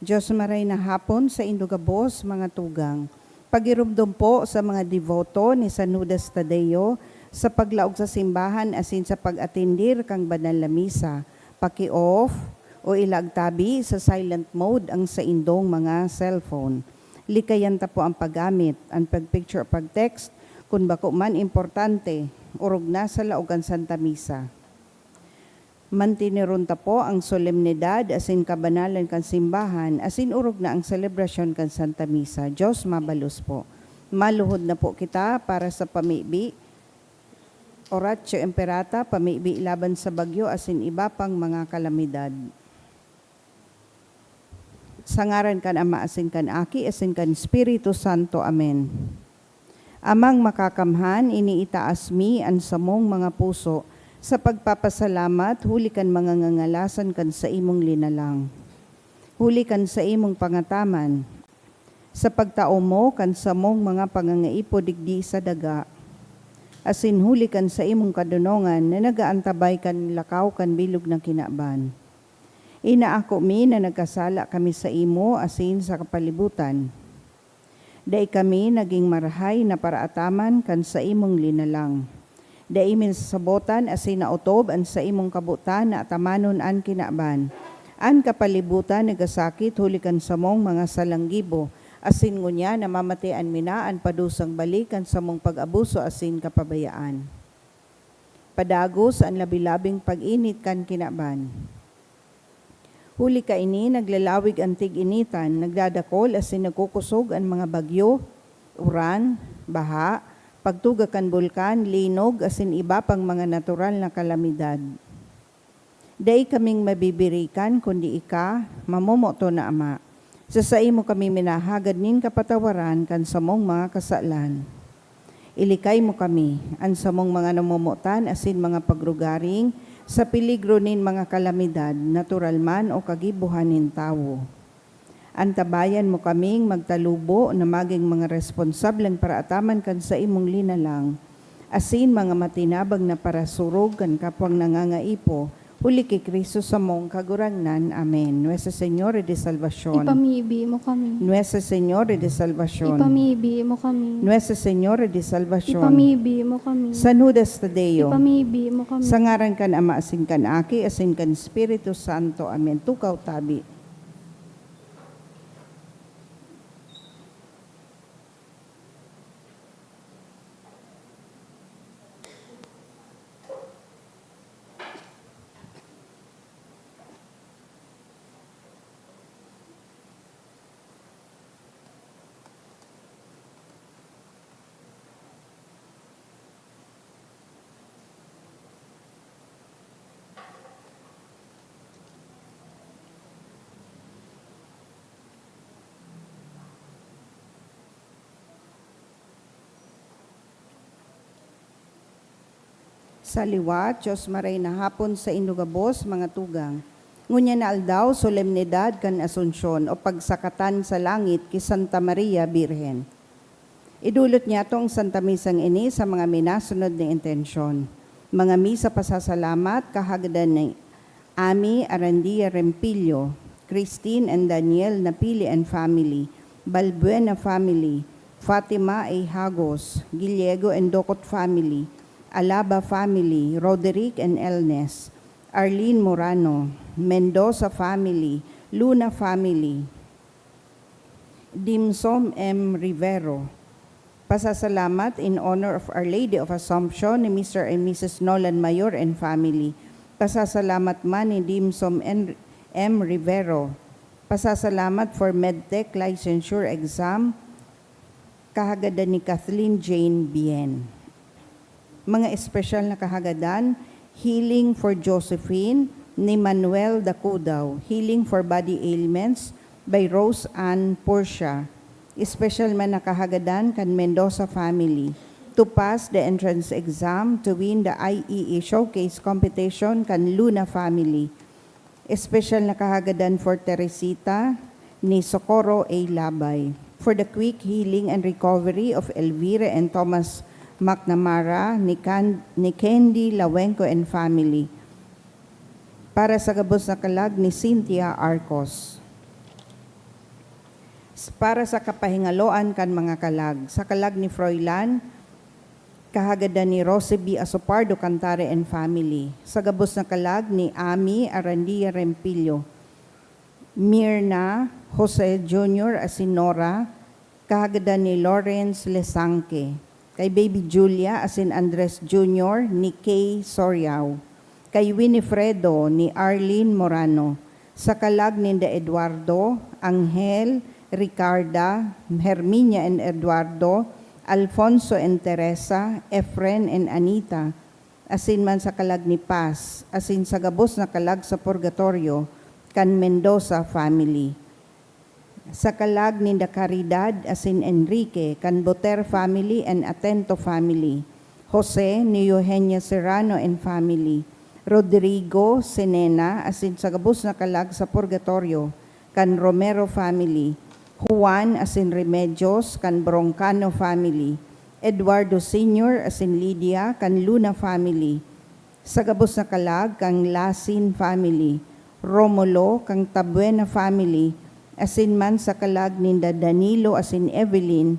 Diyos maray na hapon sa indugabos mga tugang. Pagirumdum po sa mga devoto ni San Judas Tadeo sa paglaog sa simbahan asin sa pag-atindir kang banal na misa. Paki-off o ilagtabi sa silent mode ang sa indong mga cellphone. Likayan ta po ang paggamit, ang pag-picture, pag-text, kung bako man importante, urog na sa laogan Santa Misa. Mantineron ta po ang solemnidad asin kabanalan kan simbahan asin urog na ang selebrasyon kan Santa Misa. Diyos mabalos po. Maluhod na po kita para sa pamibi, oratio imperata, pamibi laban sa bagyo asin iba pang mga kalamidad. Sangaran kan Ama asin kan Aki asin kan Espiritu Santo. Amen. Amang makakamhan, iniitaas mi ang samong mga puso sa pagpapasalamat, huli kan mga ngangalasan kan sa imong linalang. Huli kan sa imong pangataman, sa pagtao mo kan sa mong mga pangangaipo digdi sa daga. Asin huli kan sa imong kadunongan na nagaantabay kan lakaw kan bilog ng kinaban. Inaako mi na nagkasala kami sa imo asin sa kapalibutan. Dai kami naging marahay na paraataman kan sa imong linalang. Daimin sa sabotan asin nautob an sa imong kabutan na atamanon an kinaban. An kapalibutan nagasakit hulikan sa mong mga salanggibo. Asin ngunya namamatian mina an padusang balikan sa mong pag-abuso asin kapabayaan. Padagos an labilabing pag-init kan kinaban. Huli ka ini naglalawig ang tig-initan, nagdadakol asin nagkukusog ang mga bagyo, uran, baha, pagtugakan bulkan, linog, asin iba pang mga natural na kalamidad. Dai kaming mabibirikan, kundi ika, mamomoto na Ama. Sa imo kami minahagad nin kapatawaran kan samong mga kasalan. Ilikay mo kami, ang samong mga namomotan, asin mga pagrugaring, sa piligro nin mga kalamidad, natural man o kagibuhanin tawo. Antabayan mo kaming magtalubo na maging mga responsableng paraataman kan sa imong linalang, asin mga matinabag na parasurog kan kapwang nangangaipo, huli kay Kristo sa mong kagurangnan. Amen. Nuestra Señora de Salvación. Ipamibi mo kami. Nuestra Señora de Salvación. Ipamibi mo kami. Nuestra Señora de Salvación. Ipamibi mo kami. San Judas Tadeo. Ipamibi mo kami. Sangaran kan Ama asin kan Aki asin kan Espiritu Santo. Amen. Tukaw tabi. Sa liwat, Diyos maray na hapon sa inugabos, mga tugang. Ngunya na aldaw, solemnidad kan Asunsyon o pagsakatan sa langit ki Santa Maria Birhen. Idulot niya tong Santa Misang ini sa mga minasunod na intensyon. Mga misa pasasalamat, kahagadan ni Ami Arandia Rempilio, Christine and Daniel Napili and family, Balbuena family, Fatima A. Hagos, Giliego and Docot family, Alaba family, Roderick and Elnes, Arlene Morano, Mendoza family, Luna family, Dimsom M. Rivero. Pasasalamat in honor of Our Lady of Assumption ni Mr. and Mrs. Nolan Mayor and family. Pasasalamat man ni Dimsom M. Rivero. Pasasalamat for MedTech licensure exam, kahagadan ni Kathleen Jane Bien. Mga espesyal na kahagadan, healing for Josephine ni Manuel Dacudaw, healing for body ailments by Rose Ann Portia. Special man na kahagadan kan Mendoza family to pass the entrance exam to win the IEE Showcase competition kan Luna family. Special na kahagadan for Teresita ni Socorro A. Labay for the quick healing and recovery of Elvira and Thomas McNamara ni Candy Lawenco and family. Para sa gabos na kalag ni Cynthia Arcos. para sa kapahingaloan kan mga kalag. Sa kalag ni Froilan, kahagada ni Rose B. Asopardo Cantare and Family. Sa gabos na kalag ni Ami Arandia Rempillo, Mirna Jose Jr. Asinora, kahagada ni Lawrence Lesanque. Kay Baby Julia asin Andres Jr. ni Kay Soriao. Kay Winifredo ni Arlene Morano. Sa kalag ni Eduardo, Angel, Ricarda, Herminia and Eduardo, Alfonso and Teresa, Efren and Anita, asin man sa kalag ni Paz, asin sa gabos na kalag sa Purgatorio, kan Mendoza family. Sa kalag ni Da Caridad, asin Enrique, kan Boter family and Atento family. Jose ni Eugenia Serrano and family. Rodrigo Senena, asin sa gabos na kalag sa Purgatorio, kan Romero family. Juan asin Remedios, kan Broncano family. Eduardo Sr. asin Lydia, kan Luna family. Sa gabos na kalag, kang Lasin family. Romulo, kang Tabuena family. Asin man sa kalag ninda Danilo asin Evelyn,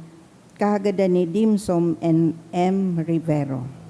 kahagada ni Dimsom and M. Rivero.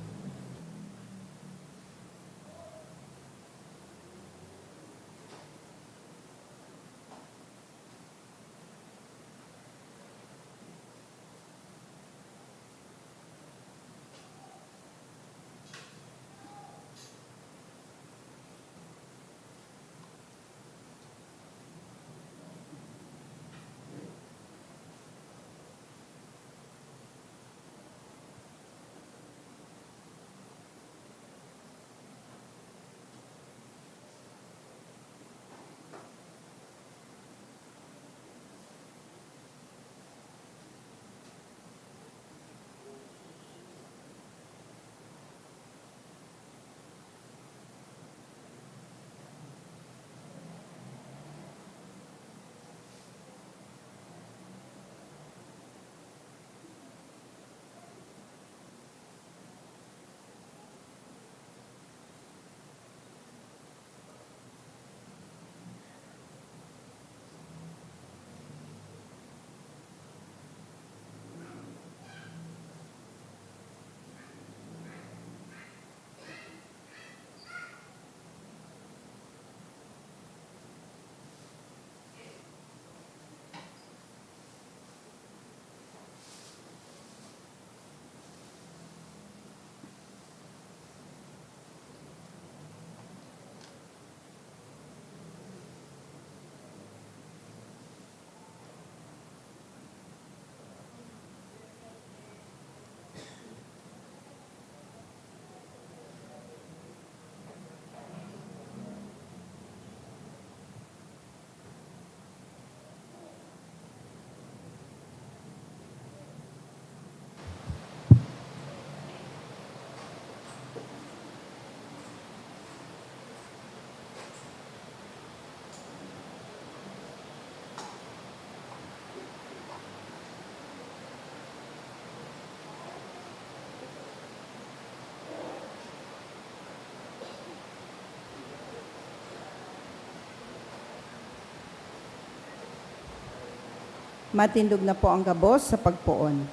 Matindog na po ang gabos sa pagpuon.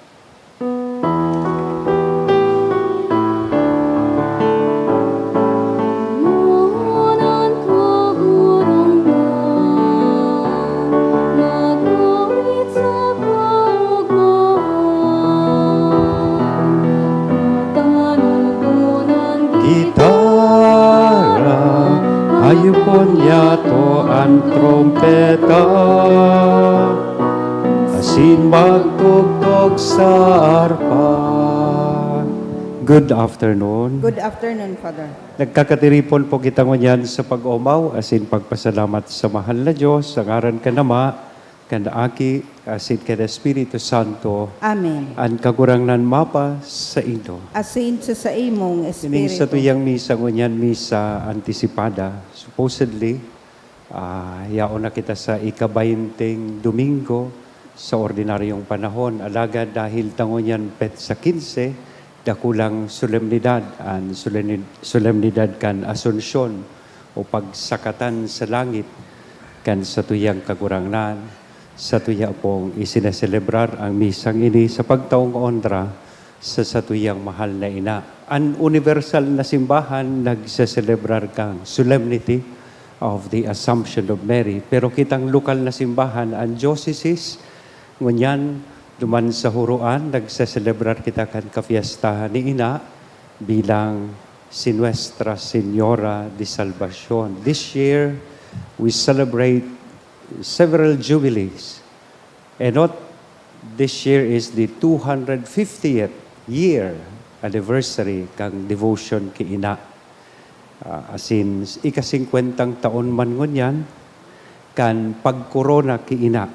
Munan kahurungan, nagawit sa kaugmaan, tanugunan Gitara, ayupon yato ang trompeta, asin magtugtog sa arpa. Good afternoon. Good afternoon, Father. Nagkakatiripon po kita ngunyan sa pag-umaw, asin pagpasalamat sa mahal na Diyos, sa ngaran ka nama, kanda aki, asin kada Espiritu Santo, Amen. ang kagurangnan mapa sa ito. Asin sa imong Sining sa espiritu. tuyang misa ngunyan, misa antisipada. Supposedly, yaon na kita sa ika-20 Domingo sa ordinaryong panahon. Alaga dahil tangunyan pet sa 15, dakulang solemnidad, an solemnidad kan Asunsyon o pagsakatan sa langit kan sa tuyang kagurangnan. sa tuya pong isineselebrar ang misang ini sa pagtaong ondra sa satuyang mahal na ina. Ang universal na simbahan nagseselebrar kang solemnity of the Assumption of Mary. Pero kitang lokal na simbahan, ang diocese, ngunyan, duman sa huruan, nagseselebrar kita kan kafiestahan ni ina bilang si Nuestra Señora de Salvacion. This year, we celebrate several jubilees. And not this year is the 250th year anniversary kang devotion kay ina. As in, ika-50 taon man ngunyan, kan pagkorona kay ina.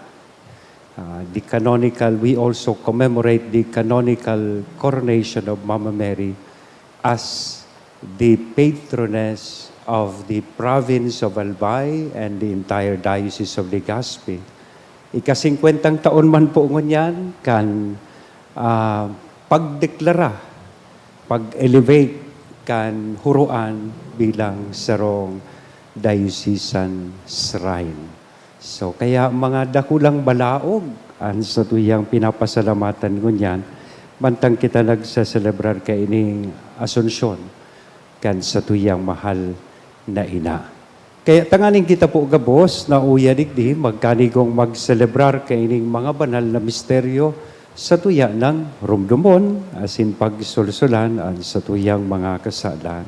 The canonical, we also commemorate the canonical coronation of Mama Mary as the patroness of the province of Albay and the entire Diocese of Legazpi. Ika-50 taon man po ngunyan, kan pagdeklara, pag-elevate kan huruan bilang sarong diocesan shrine. So kaya mga dakulang balaog ang sa tuyang pinapasalamatan ngunyan, bantang kita nagsaselebrar kay ining Asunsyon kan sa tuyang mahal na ina. Kaya tanganing kita po gabos na uyanig di magkanigong magselebrar kay ining mga banal na misteryo sa tuya ng rumdumon asin pagsulsulan ang sa tuyang mga kasalan.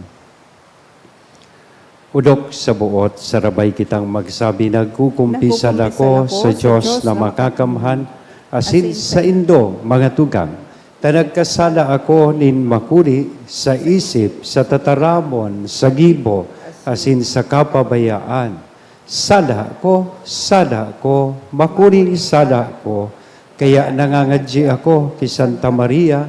Udok sa buot, sarabay kitang magsabi, nagkukumpisal ako sa Diyos na makakamhan, asin sa indo, mga tugang. Tanagkasala ako nin makuli sa isip, sa tataramon, sa gibo, asin sa kapabayaan. Sala ko, makuling sala ko, kaya nangangadji ako kay Santa Maria,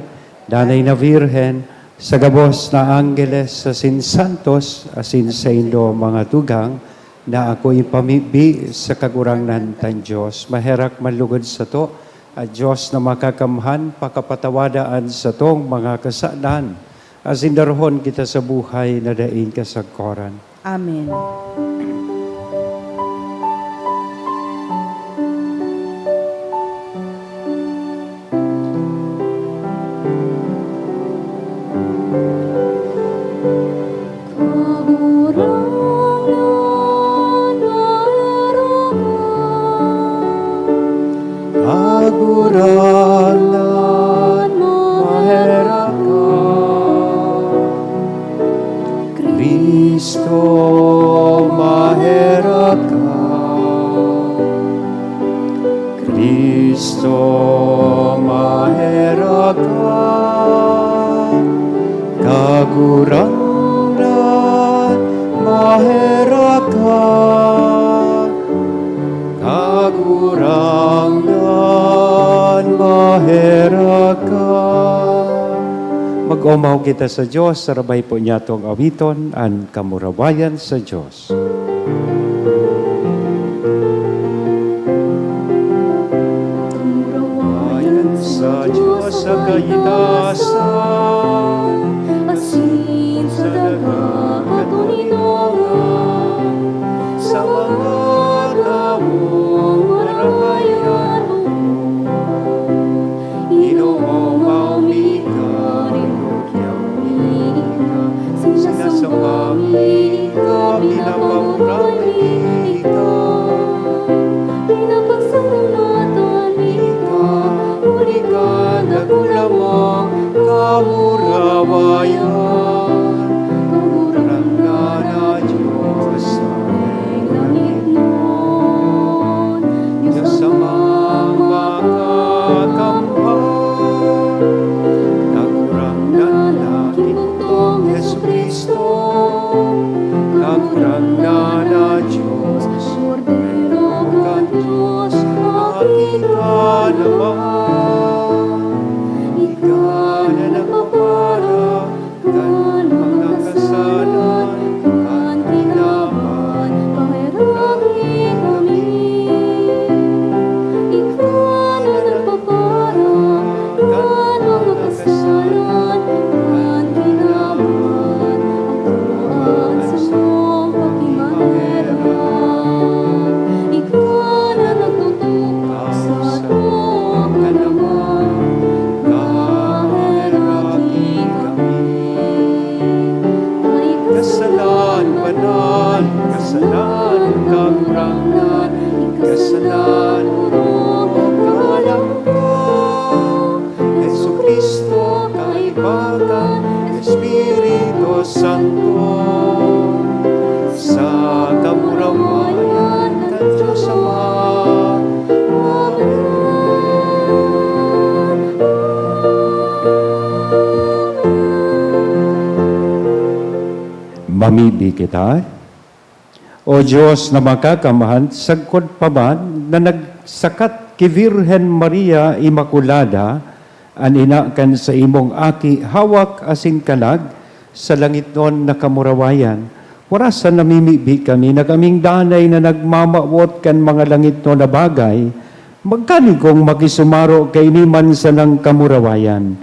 Nanay na Virhen, sa gabos na Angeles, sa Santos, asin sa indo mga tugang, na ako ipamibi sa kagurangnan tan Diyos. Maherak malugod sa to, at Diyos na makakamhan, pakapatawadaan sa tong mga kasalan. Asin darhon kita sa buhay na daing kasagkoran. Amen. Kagurangan, maherak ka, Kristo, maherak ka, Kristo, maherak ka, kagurangan, maherak ka, kagurangan, maherak ka. Mag-umaw kita sa Diyos, sarabay po niya itong awiton, ang kamurawayan sa Diyos. Kamurawayan sa Diyos sa kaitasan, asin sa daga katuninongan, sa mga taong marahayan mo, Inoong maumika, sinasambami ka, pinapamurami ka, pinapagsasalatan ika, dakula mo, kasalanan kakurangan, kasalanan Jesu Kristo, kaibagan, Espiritu Santo, sa kamurawayan ng Diyos Ama. Mamidi kita. O Diyos na makakamahan, sagkod pa man na nagsakat ki Virhen Maria Immaculada, aninakan sa imong aki, hawak asin kalag, sa langit nun na kamurawayan. Warasan namimibi kami, nagaming danay na nagmamawot kan mga langit nun na bagay, magkanigong makisumaro kay niman sa ng kamurawayan.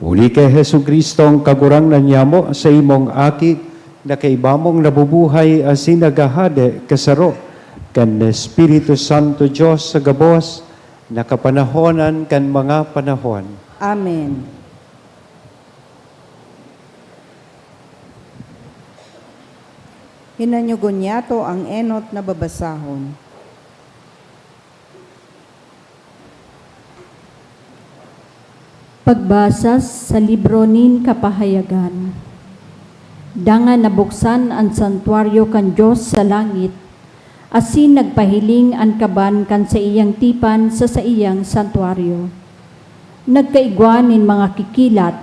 Uli kay Hesu Kristo ang kagurang nanyamo sa imong aki, na kaibamong nabubuhay asin nagahade kasaro kan Espiritu Santo Diyos sa gabos nakapanahonan kan mga panahon. Amen. Hinanyugon niya to ang enot na babasahon. Pagbasa sa libro nin Kapahayagan. Dangan nabuksan ang santuaryo kan Diyos sa langit, asin nagpahiling ang kaban kan sa iyang tipan sa iyang santuaryo. Nagkaigwan nin mga kikilat,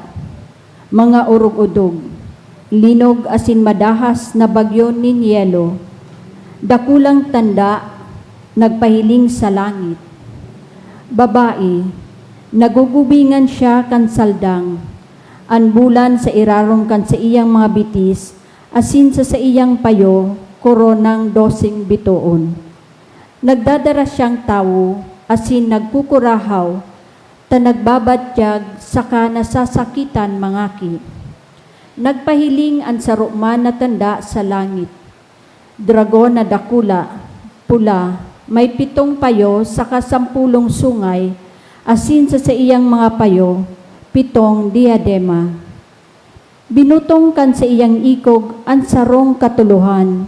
mga urog-udog, linog asin madahas na bagyo nin yelo, dakulang tanda, nagpahiling sa langit. Babae, nagugubingan siya kan saldang, an bulan sa irarong kan sa iyang mga bitis, asin sa iyang payo, koronang 12 bituon. Nagdadara siyang tawo, asin nagkukurahaw, ta nagbabatyag, saka nasasakitan mangaki. Nagpahiling ang sarukman na tanda sa langit. Dragon na dakula, pula, may 7 payo, saka 10 sungay, asin sa iyang mga payo, 7 diadema. Binutong kan sa iyang ikog ang sarong katuluhan,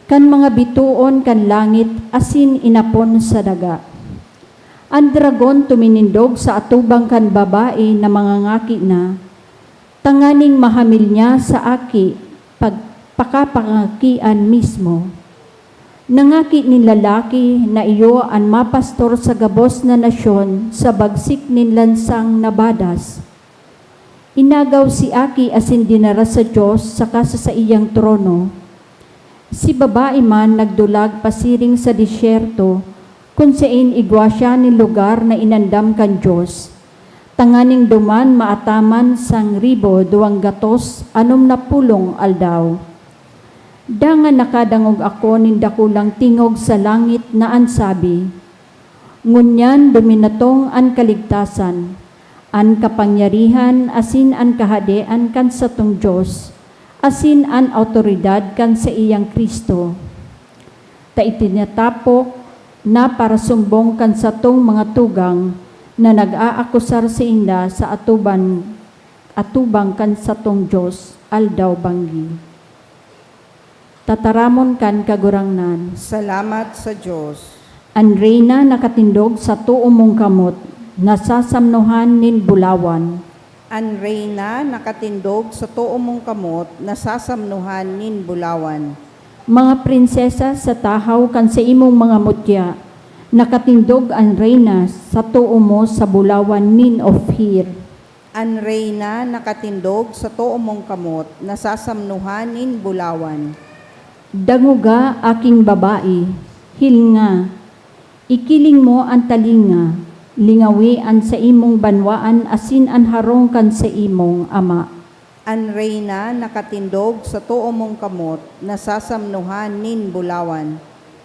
kan mga bituon kan langit asin inapon sa daga. Ang dragon tuminindog sa atubang kan babae na mga ngaki na, tanganing mahamil niya sa aki pagpakapangakian mismo. Nangaki ni lalaki na iyo ang mapastor sa gabos na nasyon sa bagsik nin lansang nabadas. Inagaw si Aki asin dinara sa Diyos saka sa iyang trono. Si babae man nagdulag pasiring sa disyerto kung saan igwa siya ni lugar na inandam kan Diyos. Tanganing duman maataman sang 260 aldaw. Dangan nakadangog ako nin dakulang tingog sa langit na ansabi, ngunyan dominatong an kaligtasan, an kapangyarihan asin an kahadean kan satong Diyos, asin an autoridad kan sa iyang Kristo. Ta itinatapok na para sumbong kan satong mga tugang na nag-aakusar sa inda sa atubang kan satong Diyos, aldaw banggi. Tataramon kan kagurangnan. Salamat sa Diyos. Ang reyna nakatindog sa tuo mong kamot, nasasamnuhan nin bulawan. Ang reyna nakatindog sa tuo mong kamot, nasasamnuhan nin bulawan. Mga prinsesa sa tahaw kan sa imong mga mutya, nakatindog ang reyna sa tuo mo sa bulawan nin Ophir. Ang reyna nakatindog sa tuo mong kamot, nasasamnuhan nin bulawan. Danguga aking babae, hilnga, ikiling mo ang talinga, lingawi an sa imong banwaan asin an harong kan sa imong ama. Ang reyna nakatindog sa tuo mong kamot, nasasamnuhan nin bulawan.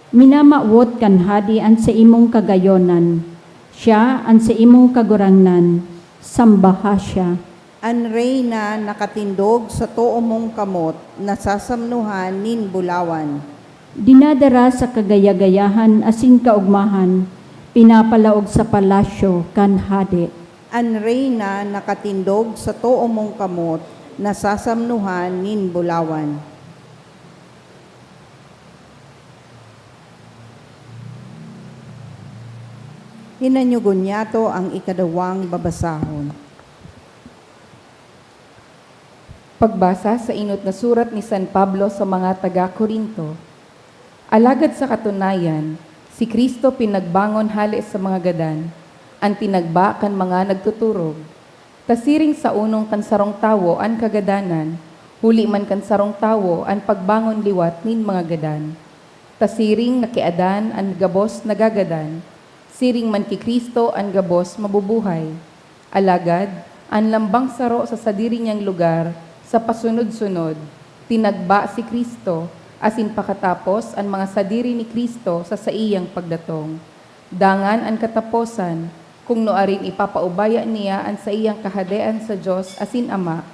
Minamawot kan hadi an sa imong kagayonan, siya an sa imong kagurangnan, sambaha siya. Ang reyna nakatindog sa tuo mong kamot, nasasamnuhan nin bulawan. Dinadara sa kagayagayahan asin kaugmahan, pinapalaog sa palasyo kan hadi. Ang reyna nakatindog sa tuo mong kamot, nasasamnuhan nin bulawan. Hinanyugon niyato ang ikadawang babasahon. Pagbasa sa inot na surat ni San Pablo sa mga taga-Korinto. Alagad sa katunayan, si Kristo pinagbangon hali sa mga gadan, ang tinagba kan mga nagtuturog. Tasiring sa unong kansarong tawo ang kagadanan, huli man kansarong tawo ang pagbangon liwat nin mga gadan. Tasiring nakiadan ang gabos nagagadan, siring man ki Kristo ang gabos mabubuhay. Alagad, ang lambang saro sa sadiri niyang lugar, sa pasunod-sunod, tinagba si Kristo, asin pakatapos ang mga sadiri ni Kristo sa saiyang pagdatong. Dangan ang kataposan, kung noarin ipapaubaya niya ang saiyang kahadean sa Diyos asin Ama,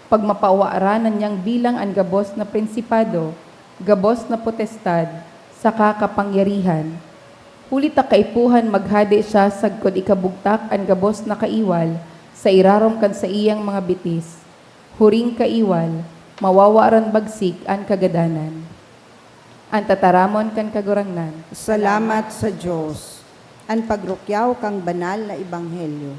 pag mapawaaranan niyang bilang ang gabos na prinsipado, gabos na potestad, saka kapangyarihan. Huli ta kaipuhan maghade siya sagkod ikabugtak ang gabos na kaiwal, sa irarom kan sa iyang mga bitis. Huring kaiwal, mawawaran bagsik ang kagadanan. Ang tataramon kan kagurangnan. Salamat sa Diyos. Ang pagrukyaw kang banal na ebanghelyo.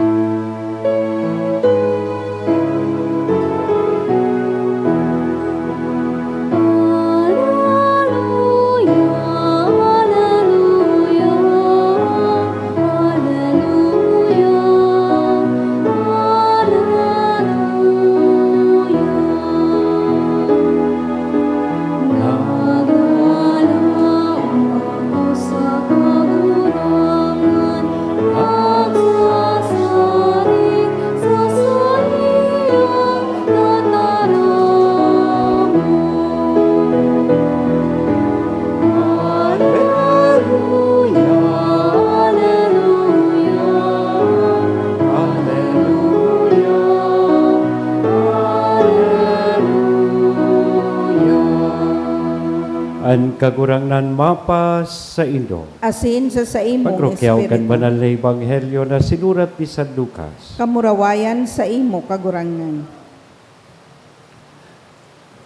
An kagurangnan mapas sa Indo. Asin sa imong Pagrukyaw kan espiritu. banal na ebanghelyo na sinurat ni San Lucas. Kamurawayan sa imo kagurangan.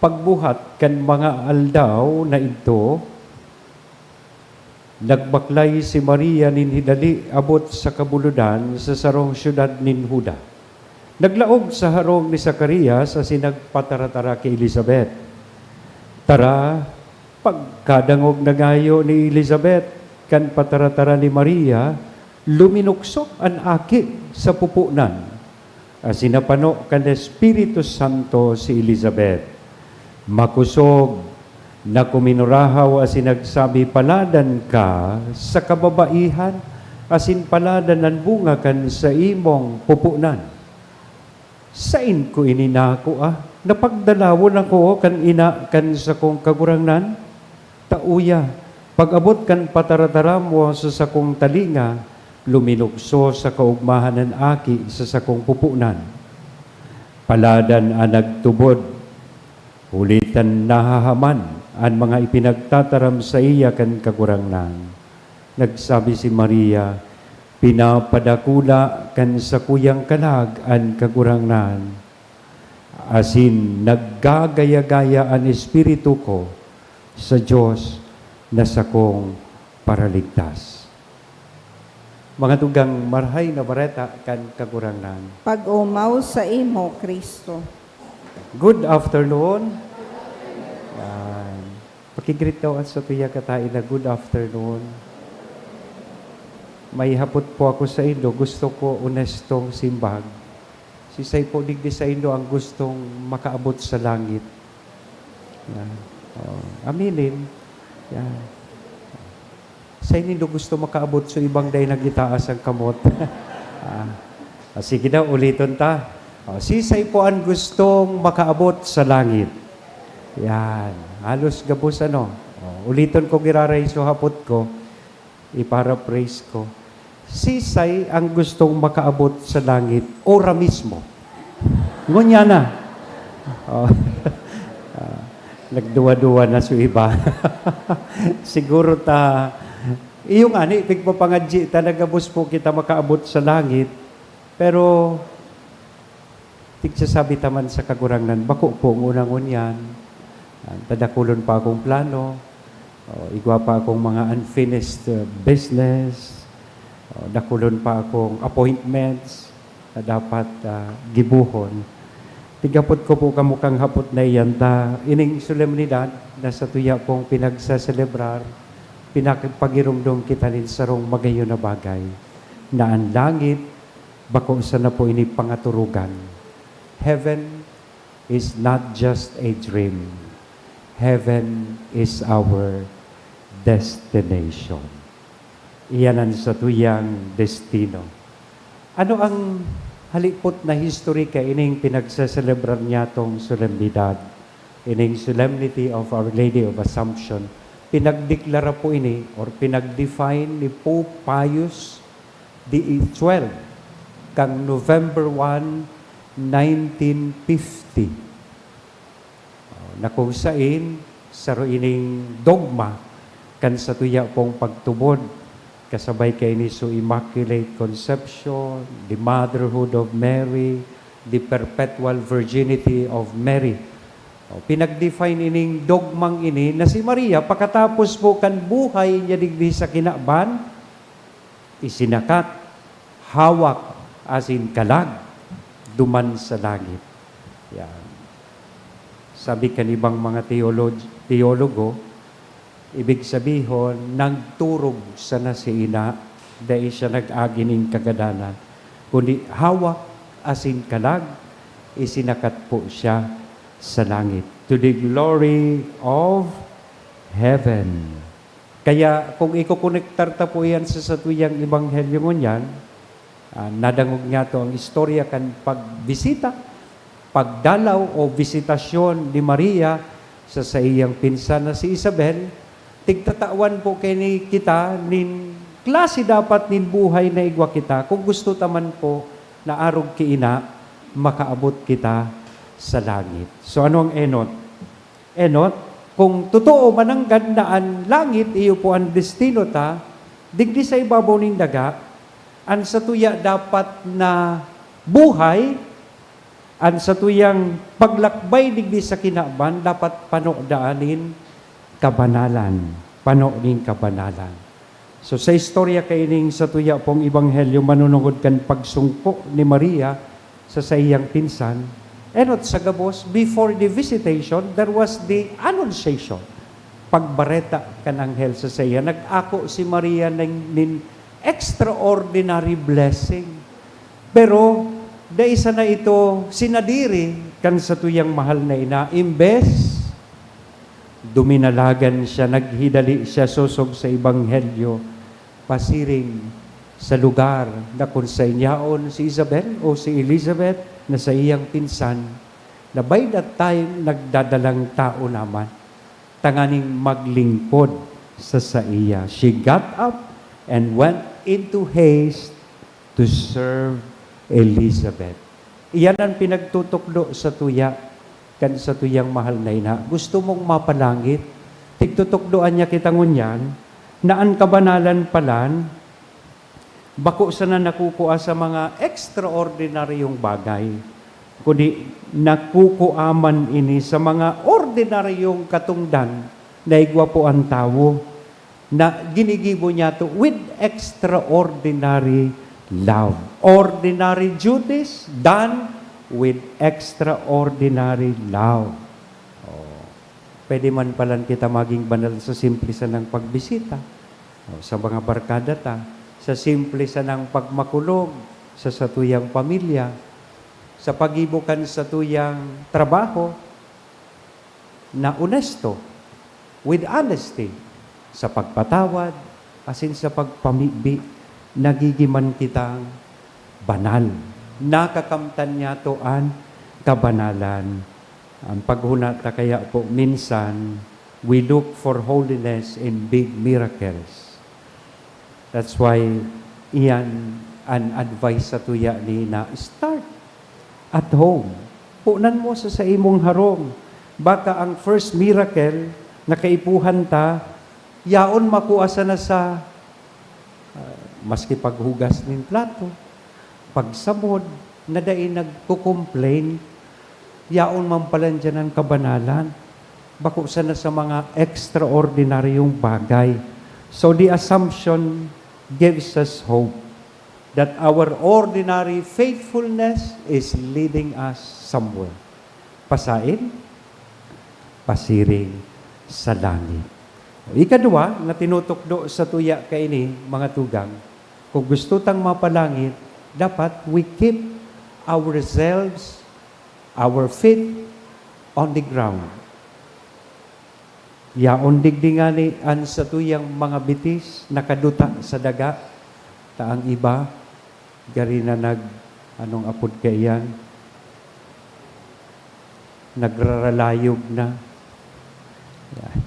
Pagbuhat kan mga aldaw na ito, nagbaklay si Maria nin hidali abot sa kabuludan sa sarong syudad nin Huda. Naglaog sa harong ni Zacarias sa sinagpataratara kay Elizabeth. Tara, pagkadangog na gayo ni Elizabeth, kan pataratara ni Maria, luminuksok an aki sa pupunan. Sinapano kan Espiritu Santo si Elizabeth. Makusog na kuminurahaw asin nagsabi, paladan ka sa kababaihan, asin paladan ang bunga kan sa imong pupunan. Sain ko ininako napagdalawon ako kan ina kan sa kong kagurangnan. Tauya, pag-abot kan pataratara mo sa sakong talinga, luminukso sa kaugmahan ng aki sa sakong pupunan. Paladan ang nagtubod, ulitan nahahaman ang mga ipinagtataram sa iya kan kagurangnan. Nagsabi si Maria, pinapadakula kan sa kuyang kalag ang kagurangnan. Asin naggagaya-gaya ang espiritu ko sa Diyos na sakong paraligtas. Mga tugang marhay na bareta kan kagurangnan. Pag-umaw sa imo, Kristo. Good afternoon. Yan. Pakigreet daw sa tuya katain na good afternoon. May hapot po ako sa Indo. Gusto ko honestong simbag. Si Say po digdi sa Indo ang gustong makaabot sa langit. Yan. Aminin. Yan. Sa Indo gusto makaabot sa ibang day nagitaas ang kamot. Sige daw, uliton ta. Sisay po ang gustong makaabot sa langit. Yan. Halos gabos uliton ko giraray so hapot ko. Iparaphrase ko. Sisay ang gustong makaabot sa langit ora mismo. Ngunya na. Nagduwa-duwa na sa iba. Siguro iyong ani, pigpapangadji, talaga bus po kita makaabot sa langit. Pero, tigsasabi taman sa kagurangnan, bako po ngunangon yan. Tadakulon pa akong plano. Igwa pa akong mga unfinished business. Nakulon pa akong appointments na dapat gibuhon. Tigapot ko po kamukang hapot na iyan ining solemnidad na sa tuya pong pinagsaselebrar, pinagpagirumdum kita nin sarong magayon na bagay na ang langit bako sa na po ini pangaturugan. Heaven is not just a dream. Heaven is our destination. Iyanan sa tuyang destino. Ano ang halipot na history ka ining pinagsaselebrar niya tong solemnidad? Ining Solemnity of Our Lady of Assumption. Pinagdeklara po ini or pinagdefine ni Pope Pius XII kang November 1, 1950. Na kung sain, saro ining dogma kan sa tuya pong pagtubod kasabay kay ni so Immaculate Conception, the Motherhood of Mary, the Perpetual Virginity of Mary. Pinag-define ining dogmang ini na si Maria, pagkatapos po kan buhay niya digdi sa kinaban, isinakat, hawak, asin kalag, duman sa langit. Yan. Sabi kan ibang mga teologo, ibig sabihin, nagturog sana si ina, dahil siya nag-agining kagadanan. Kundi hawak, asin kalag, isinakat po siya sa langit. To the glory of heaven. Kaya kung ikukonektar ta po yan sa tuyang ebanghelyo mo yan, nadangog nga to ang istorya kan pagbisita, pagdalaw o visitasyon ni Maria sa iyang pinsan na si Isabel, tigtatawan po kay ni kita, nin klase dapat nin buhay na igwa kita, kung gusto taman po na arog kiina, makaabot kita sa langit. So ano ang enot? Enot, kung totoo man ang gandaan langit, iyo po ang destino ta, digdi sa ibabaw ning daga, ang sa tuya dapat na buhay, ang sa tuyang paglakbay digdi sa kinaban, dapat panodaanin kabanalan. Panoonin kabanalan. So sa istorya kaining sa tuya pong ebanghelyo, manunungod kan pagsungko ni Maria sa iyang pinsan, enot sa gabos, before the visitation, there was the annunciation. Pagbareta kan anghel sa iya, nag-ako si Maria ng extraordinary blessing. Pero, da isa na ito sinadiri kan sa tuyang mahal na ina, imbes duminalagan siya, naghidali siya susog sa ebanghelyo, pasiring sa lugar na kung sa inyaon si Isabel o si Elizabeth na sa iyang pinsan, na by that time nagdadalang tao naman, tanganing maglingkod sa iya. She got up and went into haste to serve Elizabeth. Iyan ang pinagtutukdo sa tuya, kan sa tuyang mahal na ina. Gusto mong mapalangit, tigtutukdoan niya kita ngunyan, na ang kabanalan palan, bako sana nakukuha sa mga extraordinaryong bagay, kundi nakukuaman ini sa mga ordinaryong katungdan na igwa po ang tao, na ginigibo niya to with extraordinary love. Ordinary duties done with extraordinary love. Pwede man palan kita maging banal sa simple sa ng pagbisita, sa mga barkada ta, sa simple sa ng pagmakulog, sa tuyang pamilya, sa pagibukan sa tuyang trabaho, na honesto, with honesty, sa pagpatawad, asin sa pagpamibi, nagigiman kitang banal. Nakakamtan niya to ang kabanalan. Ang paghunata kaya po minsan, we look for holiness in big miracles. That's why iyan an advice sa tuya ni na start at home. Punan mo sa imong harong. Baka ang first miracle na kaipuhan ta, yaon makuasa na sa maski paghugas ng plato, pagsabod, na dahil nagko-complain, yaon man pala dyan ang kabanalan, bako sana sa mga extraordinaryong bagay. So the assumption gives us hope that our ordinary faithfulness is leading us somewhere. Pasain, pasiring sa langit. Ikadua, na tinutukdo sa tuya kaini, mga tugang, kung gusto tang mapalangit, dapat we keep ourselves, our feet on the ground. Yaon digdingani an sa tuyang mga bitis, nakaduta sa daga, taang iba, gari na anong apod kayan, nagraralayog na. Yan.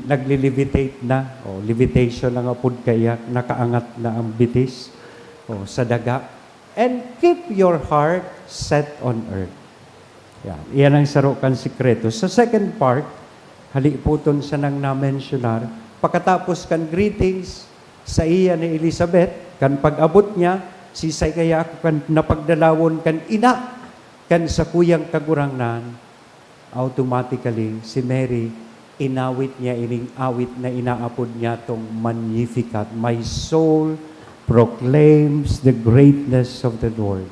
Naglilivitate na, levitation ang apod kaya, nakaangat na ang bitis sa daga. And keep your heart set on earth. Yan. Iyan ang sarukan sikreto. Sa second part, haliputon sa nang na-mentionar, pagkatapos kan greetings sa iya ni Elizabeth, kan pag-abot niya, sisay kaya ako kan napagdalawon kan ina, kan sa kuyang kagurangnan, automatically si Mary, inawit niya ining awit na inaapod niya tong Magnificat. My soul proclaims the greatness of the Lord.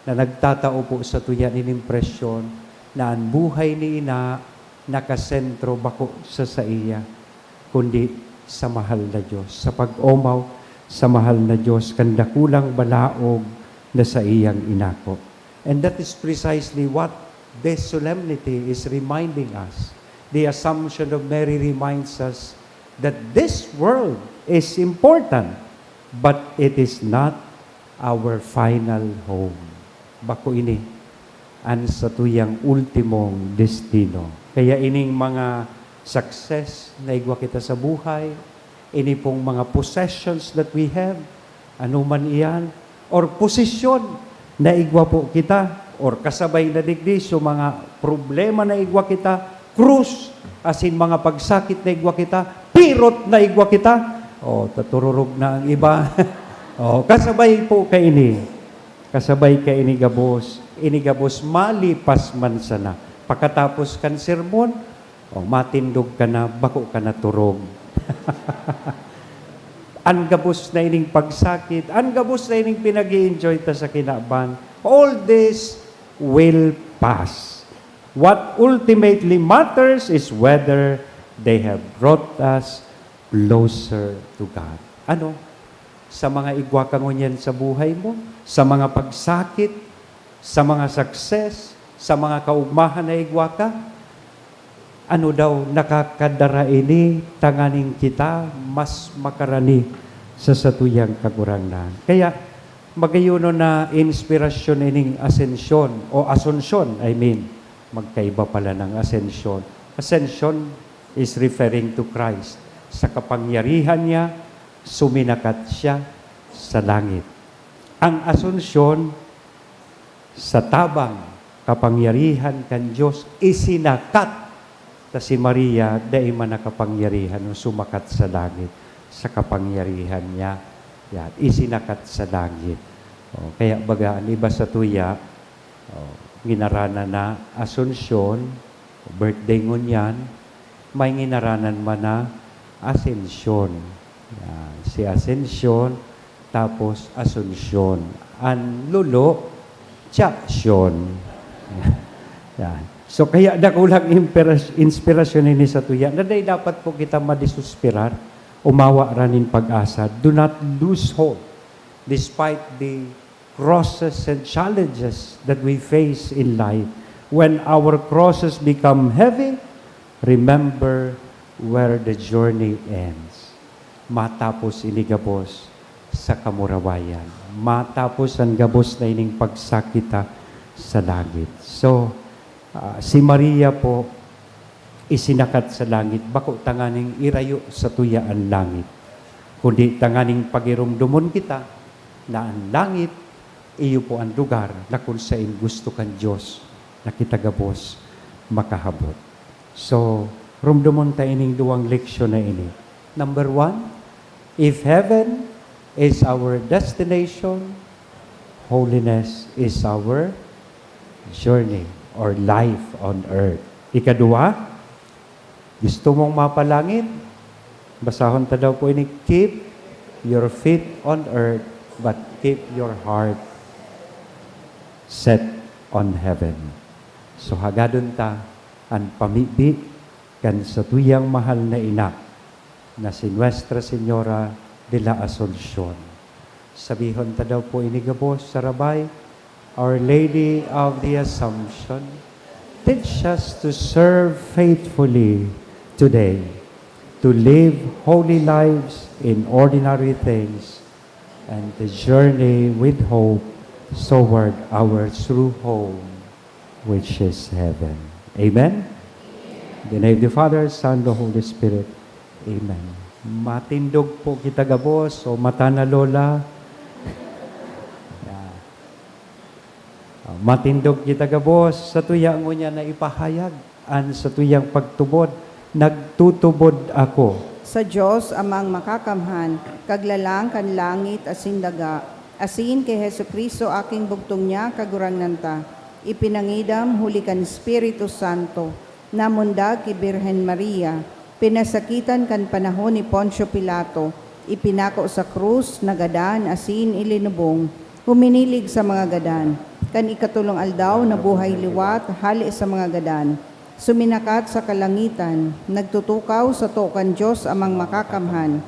Na nagtatao po sa tuyan in impresyon na ang buhay ni ina nakasentro bako sa iya, kundi sa mahal na Diyos. Sa pag-omaw sa mahal na Diyos, kandakulang balaog na sa iyang inako. And that is precisely what this solemnity is reminding us. The Assumption of Mary reminds us that this world is important, but it is not our final home. Bako ini, an sa tuyang ultimong destino. Kaya ining mga success na igwa kita sa buhay, ini pong mga possessions that we have, ano man iyan, or posisyon na igwa po kita, or kasabay na digdi, so mga problema na igwa kita, krus, asin mga pagsakit na igwa kita, pirot na igwa kita, tatururog na ang iba. Kasabay po kay ini. Kasabay ka inigabos malipas man sana. Pagkatapos kan sermon, matindog ka na, bako ka na turog. Angabos na ining pagsakit, angabos na ining pinag-i-enjoy ta sa kinaban. All this will pass. What ultimately matters is whether they have brought us closer to God. Ano? Sa mga igwa kangunyan sa buhay mo, sa mga pagsakit, sa mga success, sa mga kaugmahan na igwa ka, ano daw nakakadara ini, tanganing kita, mas makarani sa satuyang kagurangnan. Kaya, magayuno na inspirasyon ining asensyon, o asunsyon, magkaiba pala ng asensyon. Ascension is referring to Christ. Sa kapangyarihan niya, suminakat siya sa langit. Ang asunsyon, sa tabang kapangyarihan kan Diyos, isinakat ta si Maria, dahil man nakapangyarihan o sumakat sa langit sa kapangyarihan niya. Yan, isinakat sa langit. Kaya bagaan, iba sa tuya, ginarana na asunsyon, birthday ngon yan, may ginaranan man na asensyon. Yan, si asensyon, tapos asunsyon. Ang lulo, tsaksyon. Yan. So kaya dakulang inspirasyon ini sa tuya, na dapat po kita madisuspirar, umawa ranin pag-asa. Do not lose hope despite the crosses and challenges that we face in life. When our crosses become heavy, remember where the journey ends. Matapos inigabos sa kamurawayan. Matapos ang gabos na ining pagsakita sa langit. So, si Maria po, isinakat sa langit, bako tanganing irayo sa tuya ang langit. Kundi tanganing pagirumdumon kita na ang langit, iyo po ang lugar na kung saan gusto kan Diyos na kitagabos makahabot. So, rumdumon tayo ining duwang leksyon na ini. Number 1, if heaven is our destination, holiness is our journey or life on earth. Ikadua, gusto mong mapalangit, Basahon ta daw po ini, keep your feet on earth, but keep your heart set on heaven. So hagadon ta ang pamibi kan sa tuyang mahal na ina na si Nuestra Señora de la Asunción. Sabihon ta daw po inigabos sa rabay, Our Lady of the Assumption, teach us to serve faithfully today, to live holy lives in ordinary things, and to journey with hope toward our true home, which is heaven. Amen? In the name of the Father, Son, the Holy Spirit. Amen. Matindog po kita gabos o mata na lola. Matindog kita gabos sa tuyang niya na ipahayag an sa tuyang pagtubod. Nagtutubod ako. Sa Diyos amang makakamhan, kaglalang kan langit asin daga, asin kay Hesukristo aking bugtong niya kagurangnan ipinangidam huli kan Espiritu Santo, namundag ki Birhen Maria, pinasakitan kan panahon ni Poncio Pilato, ipinako sa krus, nagadan, asin ilinubong, huminilig sa mga gadan, kan ikatulong aldaw na buhay liwat, hali sa mga gadan, suminakat sa kalangitan, nagtutukaw sa tokan Diyos amang makakamhan,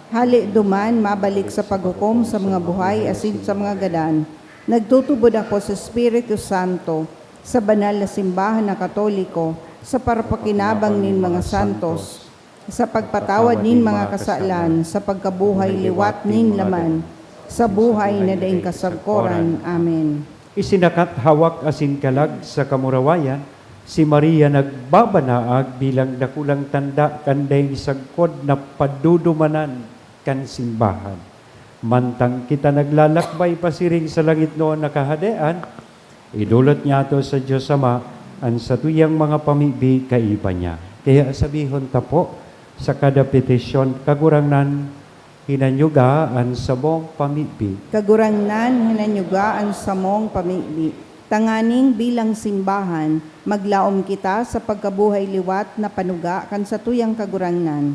hali duman mabalik sa paghukom sa mga buhay asin sa mga gadan, nagtutubod ako sa Espiritu Santo, sa banal na simbahan na Katoliko, sa parapakinabang nin mga santos, sa pagpatawad nin mga kasalan, sa pagkabuhay liwat nin laman, sa buhay na daing kasagkoran. Amen. Isinakat hawak asin kalag sa kamurawayan, si Maria nagbabanaag bilang dakulang tanda kanday sagkod na padudumanan kan simbahan. Mantang kita naglalakbay pasiring sa langit noon nakahadean, idulot niya to sa Diyos Ama ang sa tuyang mga pamibi kaiba niya. Kaya sabihon ta po sa kada petisyon kagurangnan hinanyugaan sa mong pamibi. Kagurangnan hinanyugaan sa mong pamibi. Tanganing bilang simbahan, maglaom kita sa pagkabuhay liwat na panuga kan sa tuyang kagurangnan.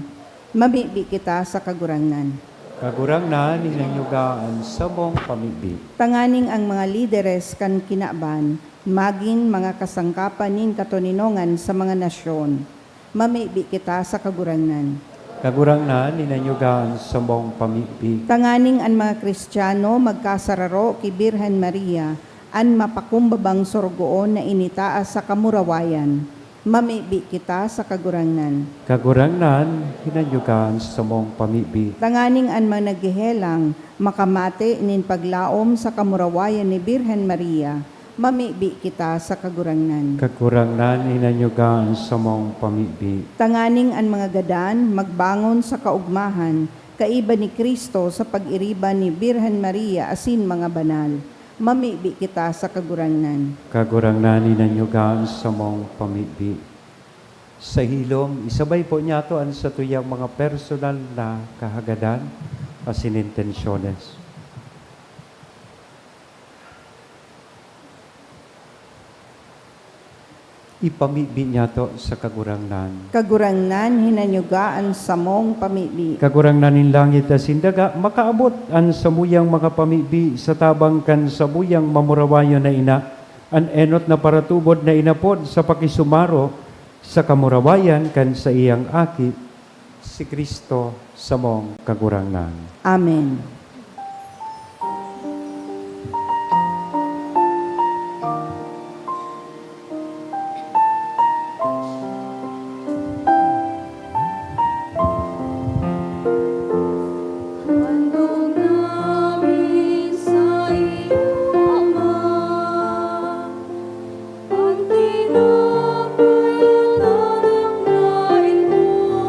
Mamibi kita sa kagurangnan. Kagurangnan hinanyugaan sa mong pamibi. Tanganing ang mga lideres kan kinaban, maging mga kasangkapan nin katoninongan sa mga nasyon. Mamibi kita sa kagurangnan. Kagurangnan hinanyugaan sa mong pamibi. Tanganing ang mga Kristiyano magkasararo ki Birhen Maria, an mapakumbabang sorgoon na initaas sa kamurawayan. Mamibi kita sa kagurangnan. Kagurangnan hinanyugaan sa mong pamibi. Tanganing an mga naghihelang, makamate nin paglaom sa kamurawayan ni Birhen Maria. Mamibi kita sa kagurangnan. Kagurangnan hinanyugaan sa mong pamibi. Tanganing an mga gadan, magbangon sa kaugmahan, kaiba ni Kristo sa pag-iriban ni Birhen Maria asin mga banal. Mamibi kita sa kagurangnan. Kagurangnan hinanyugaan sa mong pamibi. Sa hilom, isabay po niya to ang sa tuyang mga personal na kahagadan asin intensyones. Ipamibi niya to sa kagurangnan. Kagurangnan hinanyugaan sa mong pamibi. Kagurangnan in langit na sindaga, makaabot ang samuyang mga pamibi sa tabang kan samuyang mamurawayo na ina, an enot na paratubod na inapod sa pakisumaro sa kamurawayan kan sa iyang aki, si Kristo sa mong kagurangnan. Amen. Handog namin sa iyo, Ama, ang tinapayatan ng nain mo.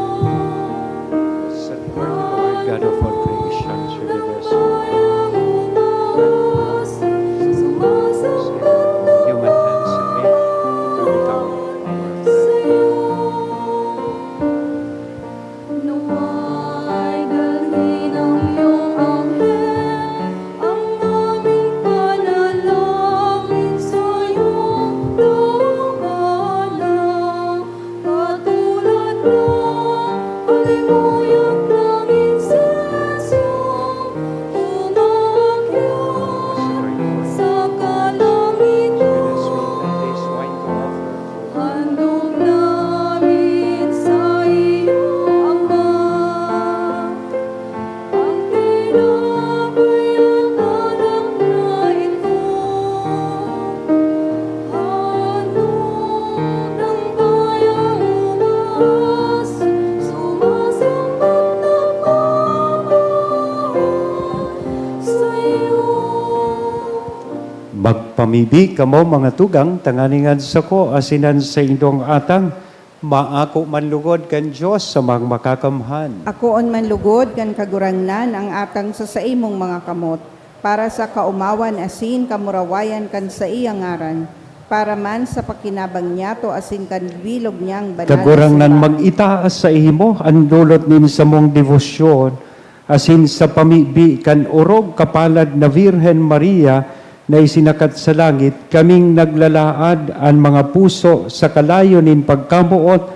Sa Lord, Lord God of all creation, should be blessed. Ang umawas, sumasambot na Human hands and made to become our sa'yo. Nawa'y dalhin ang iyong anghel, ang aming panalangin sa'yo, lumana, katulad ng halimuyak pamibi kamo mga tugang, tanganingan sa ko, asinan sa indong atang, maako manlugod kan Diyos sa mga makakamhan. Akoon man lugod kan kagurangnan ang atang sa imong mga kamot, para sa kaumawan asin kamurawayan kan sa iyang ngaran, para man sa pakinabang niya to asin kan bilog niyang banal. Kagurangnan simbahan. mag-itaas sa imo, ang dulot nin sa mong devosyon, asin sa pamibi kan orog kapalad na Virhen Maria, na isinakat sa langit, kaming naglalaad ang mga puso sa kalayo nin pagkamuot,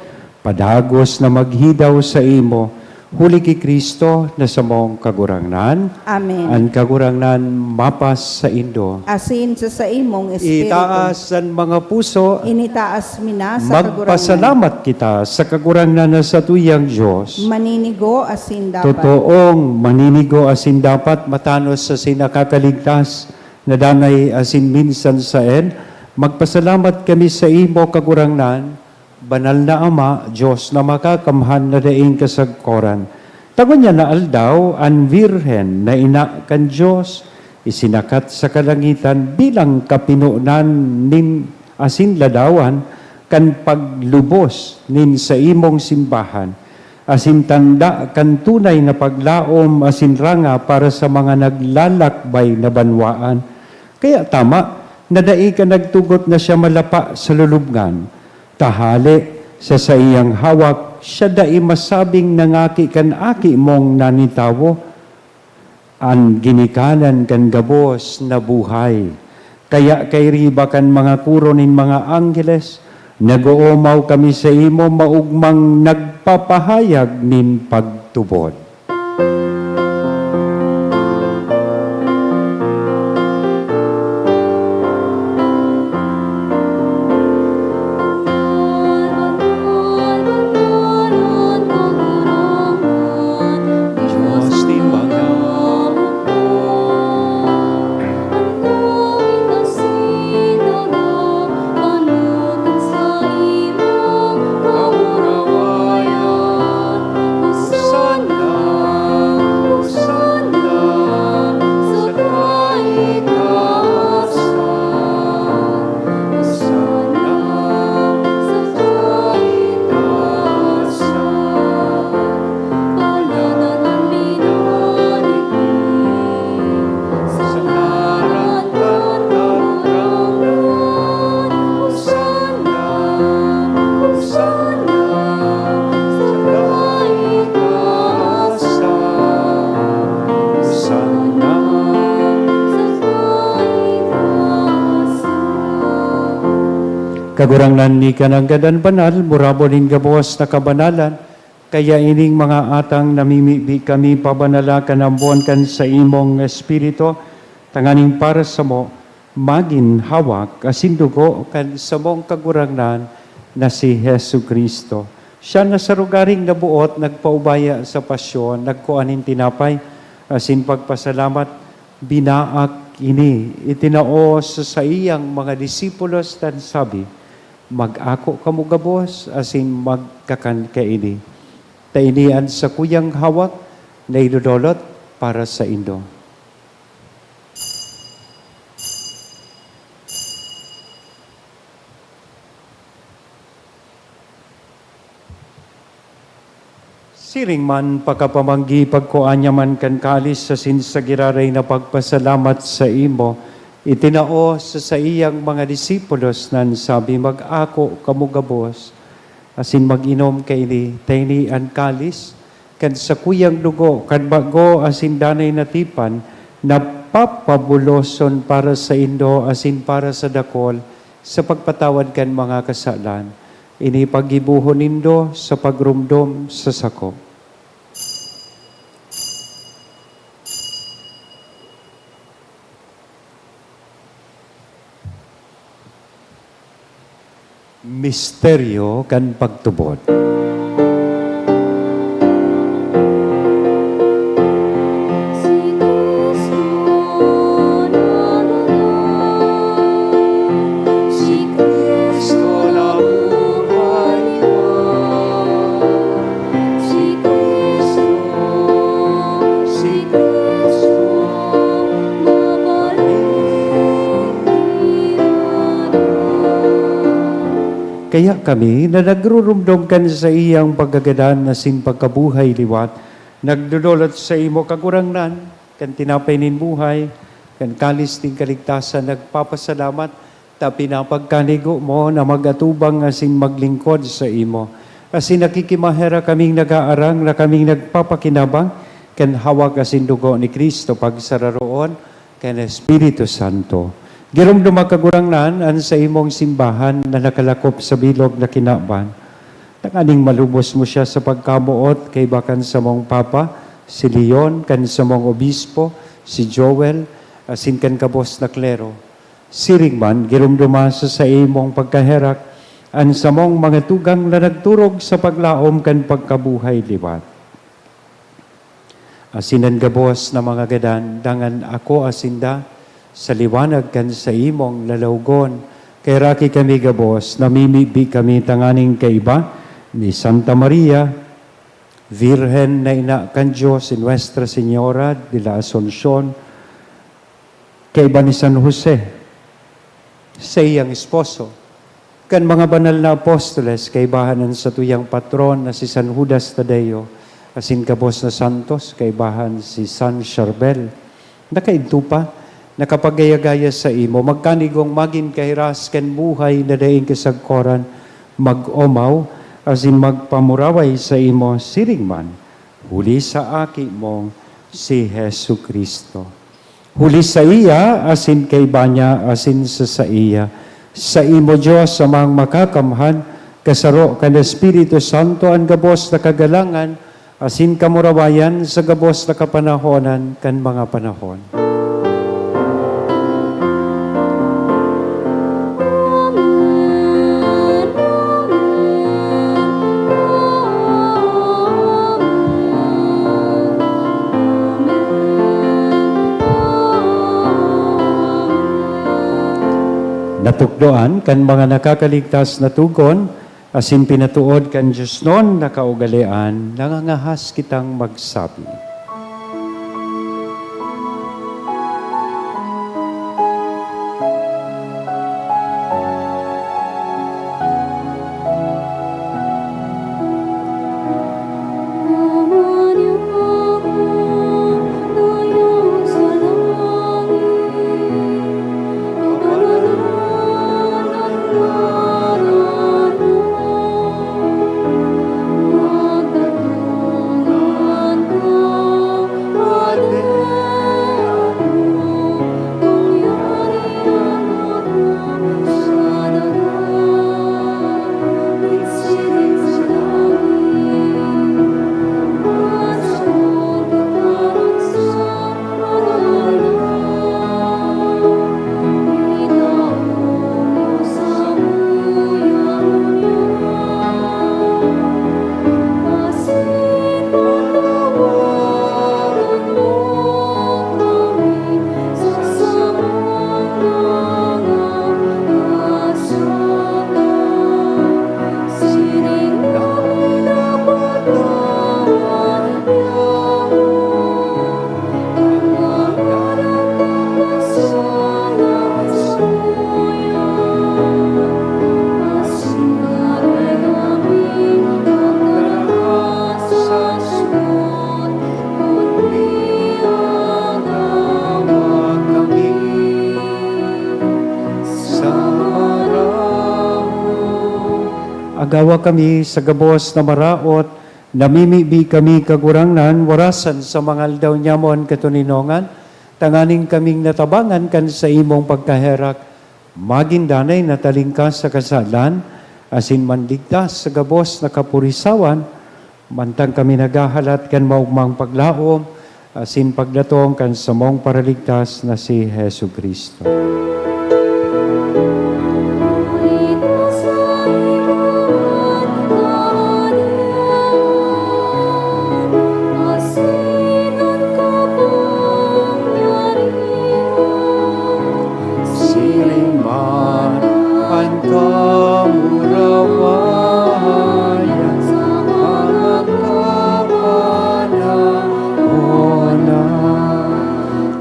padagos na maghidaw sa imo, huli ki Kristo na sa mong kagurangnan, Amen. ang kagurangnan mapas sa indo. Asin sa imong espiritu. Itaas ang mga puso, Initaas mina sa kagurangnan. magpasalamat kita sa kagurangnan na sa tuyang Diyos. Maninigo asin dapat. Totoong maninigo asin dapat matanos sa sinakakaligtas na danay asin minsan sa magpasalamat kami sa imo kagurangnan, banal na Ama, Diyos na makakamhan na daing kasagkoran. Tagon niya na aldaw, ang Virhen na ina kan Diyos, isinakat sa kalangitan bilang kapinunan nin asin ladawan, kan paglubos nin sa imong simbahan, asin tanda kan tunay na paglaom asin ranga para sa mga naglalakbay na banwaan. Kaya tama, nadai ka nagtugot na siya malapa sa lulubngan. Tahali sa iyang hawak, siya dai masabing nangaki kan aki mong nanitawo. Ang ginikanan kan gabos na buhay. Kaya kay riba kan mga kuro nin mga anggeles, nag-uumaw kami sa imo maugmang nagpapahayag nin pagtubod. Diyos di Kagurangnan ni kananggadan banal, murabonin gabos na kabanalan, kaya ining mga atang namimibi kami pabanala kanambuan kan sa imong espiritu, tanganing para sa mo, magin hawak, asindugo kan sa mong kagurangnan na si Hesu Kristo. Siya na sa rugaring nabuot, nagpaubaya sa pasyon, nagkuanin tinapay, asin pagpasalamat, binaak ini, itinao sa iyang mga disipulos tan sabi, mag-ako kamo gabos, asin magkakan kaini. Tainian sa kuyang hawak, na idudolot para sa indo. Siring man pagkapamanggi pagkuanya man kan kalis sa sinsagiraray na pagpasalamat sa imo, itinao sa iyang mga disipulos nan sabi, mag-ako kamugabos, asin mag-inom kaini, tayni an kalis, kan sa kuyang dugo, kan bago asin danay natipan, na papabuloson para sa indo, asin para sa dakol, sa pagpatawad kan mga kasalan. Ini pagibuhon nindo sa pagrumdom sa sako. Misteryo kan pagtubod. kaya kami na nagrurumdom kan sa iyang paggagadan na sin pagkabuhay liwat, nagdudulot sa imo kagurangnan, kan tinapay nin buhay, kan kalis ting kaligtasan, nagpapasalamat, ta pinapagkanigo mo na magatubang asin maglingkod sa imo. Asin nakikimahera kaming nag-aarang na kaming nagpapakinabang, kan hawak asin dugo ni Kristo pagsararoon, kan Espiritu Santo. Girong dumakagurangnan an sa imong simbahan na nakalakop sa bilog na kinaban. Nakaning malubos mo siya sa pagkamuot kay bakan sa mong Papa, si Leon, kan sa mong Obispo, si Joel, asin kan kabos na klero. Siring man, girong dumasa sa imong pagkaherak, an sa mong mga tugang na nagturog sa paglaom kan pagkabuhay liwat. Asinan gabos na mga gadan, dangan ako asinda, sa liwanag kan sa imong lalawgon, kay raki kami gabos, namimibi kami tanganing kaiba, ni Santa Maria, Virgen na ina kan Diyos, si Nuestra Señora de la Asunción, kaiba ni San Jose, sa iyang esposo, kan mga banal na apostoles, kaibahanan sa tuyang patron na si San Judas Tadeo, asin kabos na santos, kaibahan si San Charbel, nakainto pa, nakapagayagaya sa imo, magkanigong maging kahiras ken buhay na daing kasagkoran, mag-omaw, asin magpamuraway sa imo siringman, huli sa aki mong si Hesu Kristo. Huli sa iya, asin kay banya, asin sa iya, sa imo Diyos amang makakamhan, kasaro kan Espiritu Santo ang gabos na kagalangan, asin kamurawayan sa gabos na kapanahonan kan mga panahon. Natukdoan kan mga nakakaligtas na tugon, asin pinatuod kan Diyos noon nakaugalian, nangangahas kitang magsabi. Agawa kami sa gabos na maraot, namimibi kami kagurangnan, warasan sa mga aldaw nyamon katuninongan, tanganing kaming natabangan kan sa imong pagkaherak, magindanay na talingkas sa kasalan, asin mandigtas sa gabos na kapurisawan, mantang kami nagahalat kan maugmang paglaom, asin pagdatong kan sa mong paraligtas na si Hesu Kristo.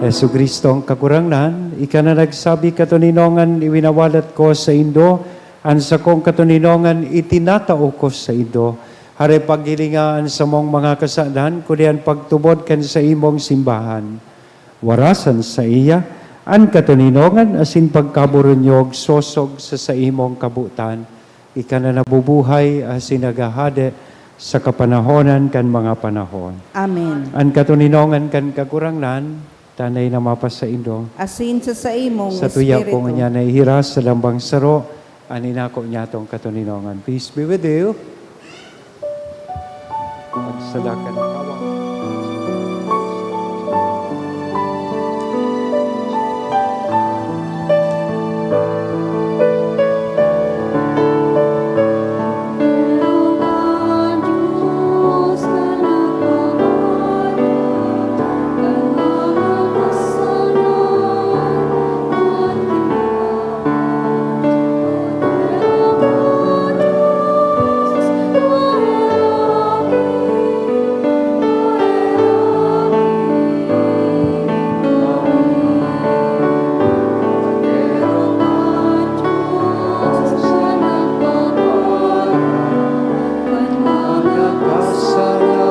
Hesu Kristo ang kakurangnan, ika na nagsabi katuninongan, iwinawalat ko sa Indo, Ang sa kong katuninongan, itinatao ko sa ido. Hari paghilingaan sa mong mga kasalan, kudian pagtubod kan sa imong simbahan. Warasan sa iya, ang katuninongan asin pagkaburunyog sosog sa imong kabutan. Ika na nabubuhay asin nagahade sa kapanahonan kan mga panahon. Amen. Ang katuninongan kan kakurangnan, tanay na mapas sa indo. Asin sa imong Sa tuya espiritu. ko nga nahihiras sa lambang saro, aninako niya tong katuninongan. Peace be with you. Pagsalakan ng kawang. Ang Diyos na nagpapala, kailangan kasalan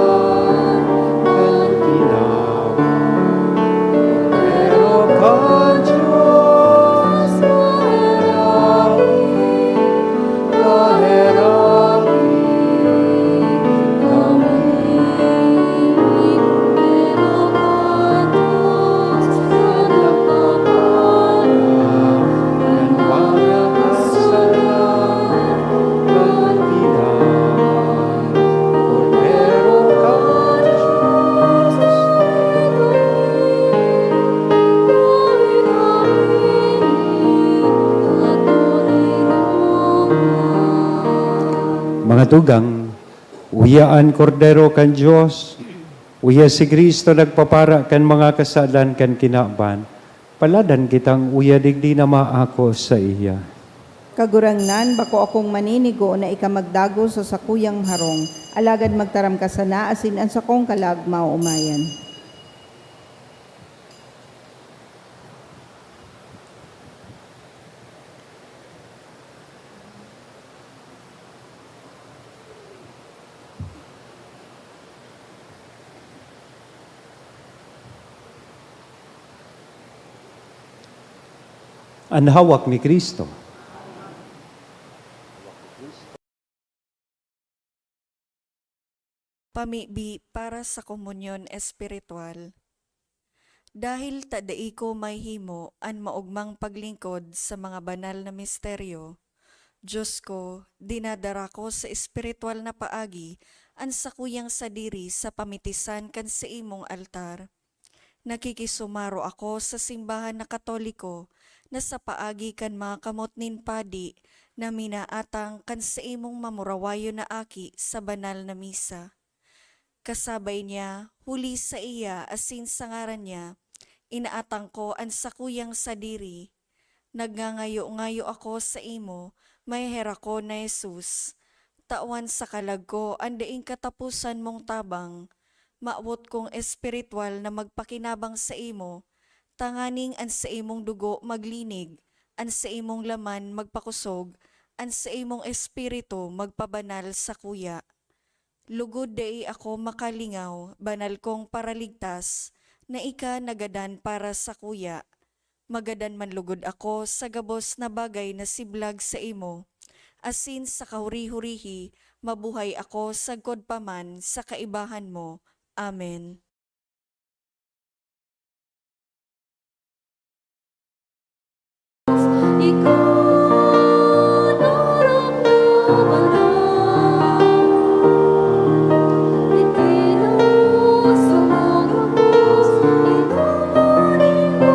at Mga tugang, uyaan kordero kan Diyos, uya si Kristo nagpapara kan mga kasalan kan kinaban, paladan kitang uya digdi na maako sa iya. Kagurangnan, bako akong maninigo na ikamagdago sa sakuyang harong, alagad magtaram ka sana, asin ang sakong kalag maumayan. Ang hawak ni Kristo. Pamibi para sa komunyon espiritual. Dahil tadai ko may himo an maugmang paglingkod sa mga banal na misteryo, Diyos ko, dinadara ko sa espiritual na paagi an sakuyang sadiri sa pamitisan kan sa imong altar. Nakikisumaro ako sa simbahan na Katoliko na sa paagi kan mga kamot nin padi na minaatang kan sa imong mamurawayo na aki sa banal na misa. Kasabay niya, huli sa iya asin sa ngaran niya, inaatang ko ang sakuyang sadiri. Nagngangayo-ngayo ako sa imo, may hera ko na Jesus. Tawan sa kalag ko, andaing katapusan mong tabang. Maawot kong espiritual na magpakinabang sa imo, tanganing an sa imong dugo maglinig, an sa imong laman magpakusog, an sa imong espiritu magpabanal sa kuya. Lugod dai ako makalingaw, banal kong paraligtas, na ika nagadan para sa kuya. Magadan man lugod ako sa gabos na bagay na siblag sa imo. Asin sa kahuri-hurihi, mabuhay ako sa godpaman sa kaibahan mo. Amen. ikaw naramdaman lang. Ikilos sa mga bus, inumanin mo.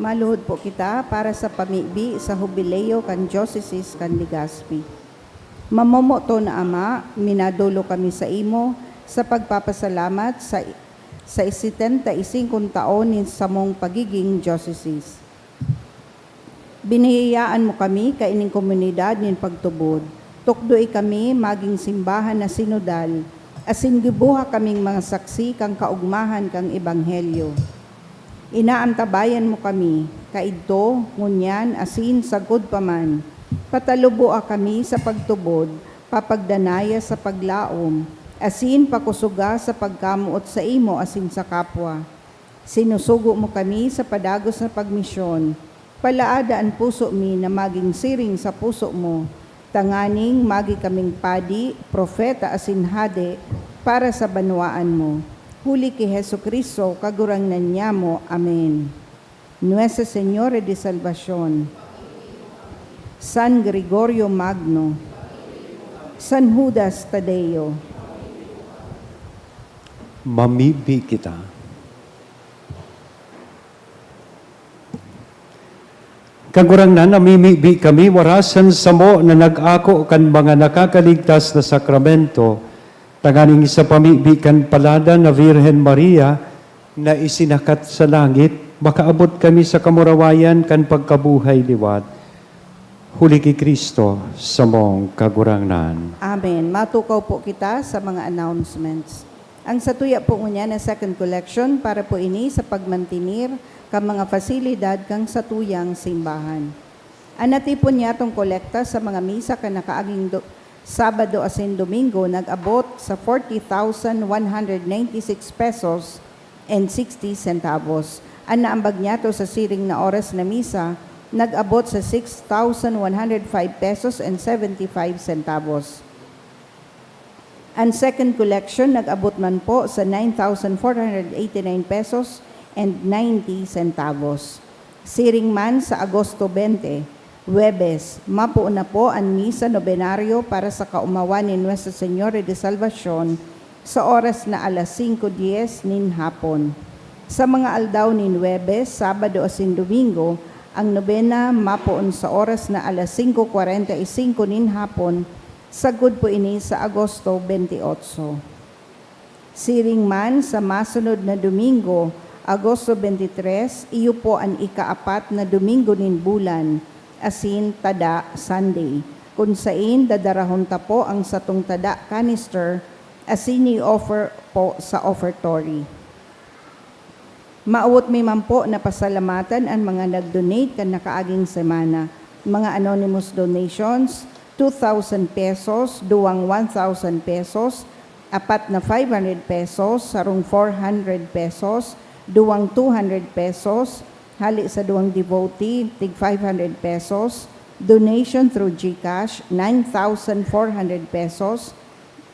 Maluhod po kita para sa pamibi sa jubileo kan Diocese kan Legazpi. Mamomoto na Ama, minadulo kami sa imo sa pagpapasalamat sa 75 taon ni sa mong pagiging diocese. Binihiyaan mo kami kaining komunidad nin pagtubod. Tukdoy kami maging simbahan na sinodal, asin gibuha kaming mga saksi kang kaugmahan kang ebanghelyo. Inaantabayan mo kami, kaidto, ngunyan, asin, sagod paman. Pataluboa kami sa pagtubod, papagdanaya sa paglaom, asin pakusuga sa pagkamuot sa imo asin sa kapwa. Sinusugo mo kami sa padagos na pagmisyon, palaada ang puso mi na maging siring sa puso mo, tanganing magi kaming padi, propeta asin hade, para sa banwaan mo. Huli kay Jesucristo, kagurangnan niya mo. Amen. Nuestra Señora de Salvación, San Gregorio Magno, San Judas Tadeo, Mamibi kita. Kagurangnan, namimibi kami, warasan sa mo na nag-ako kan mga nakakaligtas na sakramento, tanganing sa pamibi kan palada na Virgen Maria na isinakat sa langit, makaabot kami sa kamurawayan kan pagkabuhay liwat. Huli kay Kristo sa mong kagurangnan. Amen. Matukaw po kita sa mga announcements. Ang satuya po niya na second collection para po ini sa pagmantinir ka mga fasilidad kang satuyang simbahan. Anatipon niya tong kolekta sa mga misa ka nakaaging Sabado asin Domingo nag-abot sa 40,196 pesos and 60 centavos. Ang naambag niya to sa siring na oras na misa nag-abot sa 6,105 pesos and 75 centavos. Ang second collection nag-abot man po sa 9,489 pesos and 90 centavos. Siring man sa Agosto 20, Huwebes, mapo na po ang misa nobenaryo para sa kaumawan ni Nuestra Señora de Salvación sa oras na alas 5:10 nin hapon. Sa mga aldaw ni Huwebes, Sabado asin Domingo, ang nobena mapoon sa oras na alas 5:45 nin hapon, sagud po ini sa Agosto 28. Siring man sa masunod na Domingo, Agosto 23, iyo po ang ikaapat na Domingo nin bulan, asin tada Sunday, kung sain dadarahon ta po ang satong tada canister, asin i-offer po sa offertory. Maawot mi man po na pasalamatan ang mga nag-donate kan nakaaging semana. Mga anonymous donations, 2,000 pesos, duwang 1,000 pesos, apat na 500 pesos, sarong 400 pesos, duwang 200 pesos, hali sa duwang devotee, tig 500 pesos, donation through GCash, 9,400 pesos,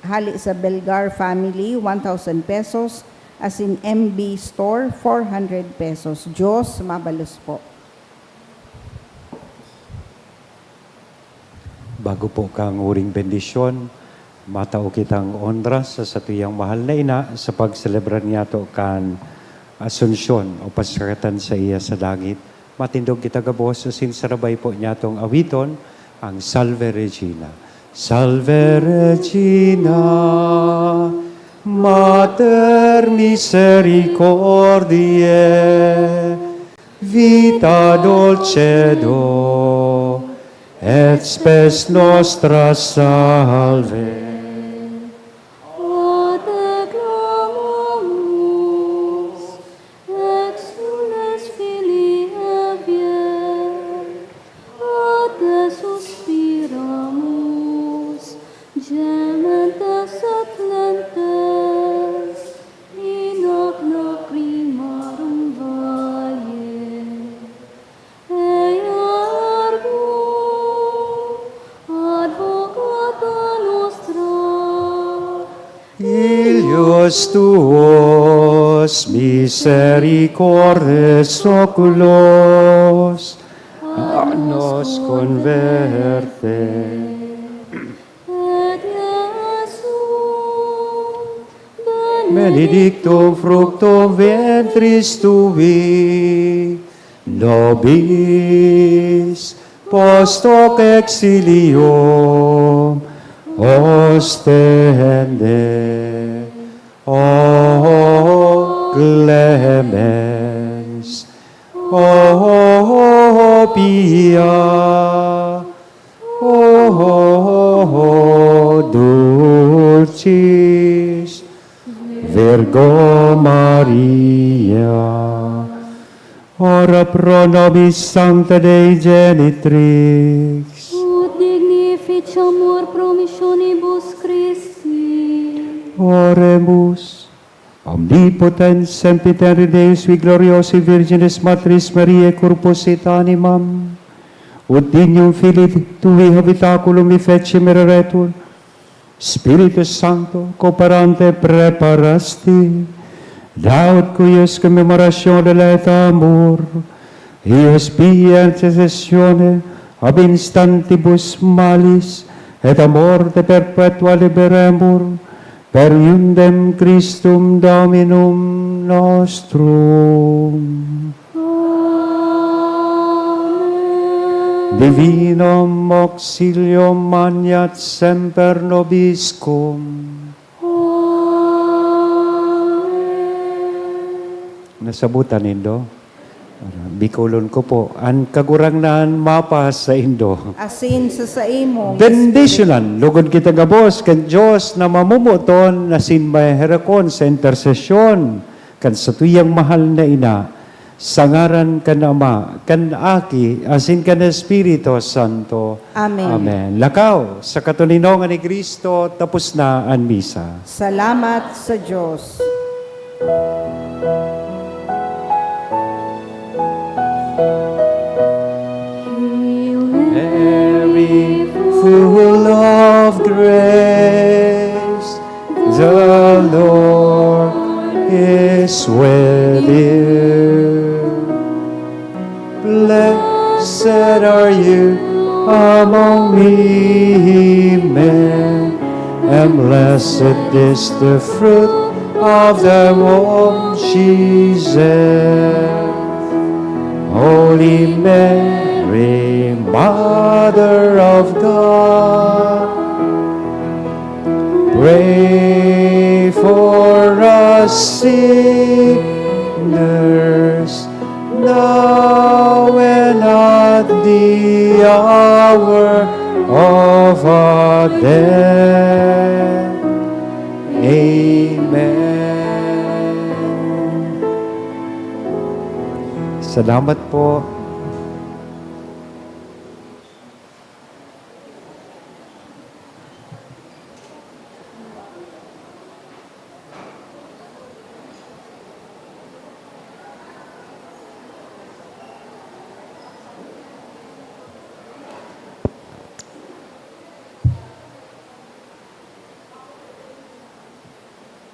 hali sa Belgar family, 1,000 pesos, as in MB Store, 400 pesos. Diyos mabalos po. Bago po kang uring bendisyon, matao kitang ondra sa satuyang mahal na ina sa pagselebrar niya to kan Asunsyon o pasaratan sa iya sa langit. Matindog kita gabos sa sinsarabay po niya tong awiton, ang Salve Regina. Salve Regina, Mater misericordiae, vita dulcedo, et spes nostra salve. O te clamamus, exules Filii Hevae, o te suspiramus, gementes et lentes, in hoc lacrimarum valle. Ea ergo, advocata nostra, Ilios tuos misericordes oculos a nos converte. et Iesum, Benedictum fructum ventris tui, nobis post hoc exilium ostende, o clemens, o pia, o dulcis Virgo Maria, ora pro nobis Sancta Dei Genitrix, Ut dignificiamur promissionibus Christi. oremus. Omnipotens sempiteri Deus, vi gloriosi Virginis Matrice Mariae corpus et animam, ut dignum Filii Tui habitaculum fecimeraretur, Spiritus Sancto, cooperante preparasti, daut cuius commemoratione deleta amor, ius pia intercessione ab instantibus malis, et a morte perpetua liberemur, per iundem Christum Dominum nostrum. Amen. Divinum auxilium maniat semper nobiscum. Nasabutan Indo. Bicolon ko po. Ang kagurangnan mapas sa Indo. Asin sa saimong Benditionan, lugod kita gabos, kan Diyos na mamumuton na sinmay herakon sa intersesyon, kan sa tuyang mahal na ina, sangaran kan Ama, kan Aki, asin kan Espiritu Santo. Amen. Amen. Lakaw, sa katuninongan ni Kristo, tapos na ang misa. Salamat sa Diyos. Mary, full of grace, the Lord is with you. Blessed are you among women, and blessed is the fruit of the womb, Jesus. Holy Mary, Mother of God, pray for us sinners, now and at the hour of our death. Amen. Salamat po.